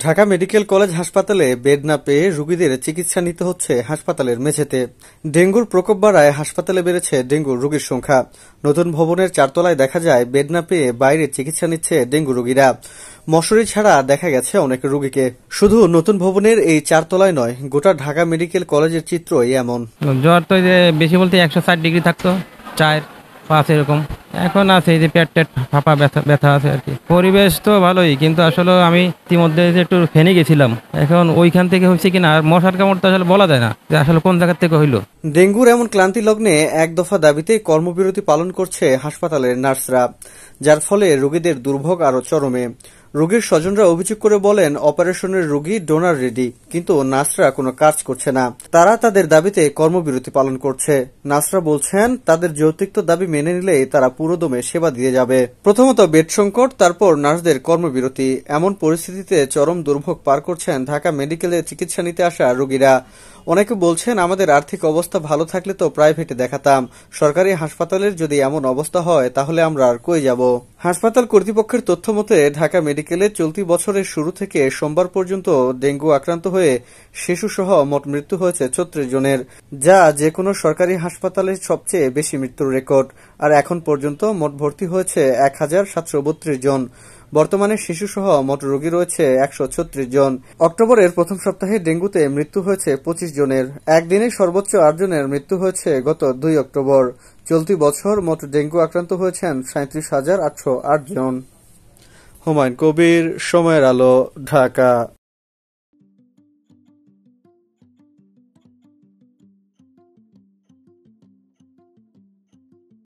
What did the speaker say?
Dhaka medical college হাসপাতালে bed না পেয়ে রোগীদের চিকিৎসা নিতে হচ্ছে হাসপাতালের মেঝেতে। ডেঙ্গুর প্রকোপ বাড়ায় হাসপাতালে বেড়েছে ডেঙ্গুর রোগীর সংখ্যা। নতুন ভবনের 4 তলায় দেখা যায় বেড না পেয়ে বাইরে চিকিৎসা নিচ্ছে ডেঙ্গু রোগীরা। মশারি ছাড়া দেখা গেছে অনেক রোগীকে। শুধু নতুন ভবনের এই 4 তলায় নয়, গোটা ঢাকা মেডিকেল কলেজের চিত্রই এমন। জ্বর তো বেশি বলতে 160 ডিগ্রি থাকতো, 4-5 এরকম। এখন আছে এই যে পেট ফাঁপা ব্যথা আছে আর কি। পরিবেশ তো ভালোই, কিন্তু আসলে আমি ইতিমধ্যে একটু ফেনে গেছিলাম। এখন ওইখান থেকে হচ্ছে কিনা, আর মশার কামড় তো আসলে বলা যায় না যে আসলে কোন জায়গা থেকে হইলো। ডেঙ্গুর এমন ক্লান্তি লগ্নে এক দফা দাবিতে কর্মবিরতি পালন করছে হাসপাতালের নার্সরা, যার ফলে রোগীদের দুর্ভোগ আরো চরমে। রোগীর স্বজনরা অভিযোগ করে বলেন, অপারেশনের রোগী ডোনার রেডি, কিন্তু নার্সরা কোনো কাজ করছে না। তারা তাদের দাবিতে কর্মবিরতি পালন করছে। নার্সরা বলছেন, তাদের যৌক্তিক দাবি মেনে নিলেই তারা পুরোদমে সেবা দিয়ে যাবে। প্রথমত বেড সংকট, তারপর নার্সদের কর্মবিরতি। এমন পরিস্থিতিতে চরম দুর্ভোগ পার করছেন ঢাকা মেডিকেলে চিকিৎসা নিতে আসা রোগীরা। অনেকে বলছেন, আমাদের আর্থিক অবস্থা ভালো থাকলে তো প্রাইভেটে দেখাতাম। সরকারি হাসপাতালের যদি এমন অবস্থা হয় তাহলে আমরা আর কই যাব। হাসপাতাল কর্তৃপক্ষের তথ্য মতে ঢাকা মেডিকেলে চলতি বছরের শুরু থেকে সোমবার পর্যন্ত ডেঙ্গু আক্রান্ত হয়ে শিশুসহ মোট মৃত্যু হয়েছে 36 জনের, যা যে কোনো সরকারি হাসপাতালের সবচেয়ে বেশি মৃত্যুর রেকর্ড। আর এখন পর্যন্ত মোট ভর্তি হয়েছে 1732 জন। বর্তমানে শিশুসহ মোট রোগী রয়েছে 136 জন। অক্টোবরের প্রথম সপ্তাহে ডেঙ্গুতে মৃত্যু হয়েছে 25 জনের। একদিনে সর্বোচ্চ 8 জনের মৃত্যু হয়েছে গত 2 অক্টোবর। চলতি বছর মোট ডেঙ্গু আক্রান্ত হয়েছেন 37,808 জন। হুমায়ুন কবির, সময়ের আলো, ঢাকা।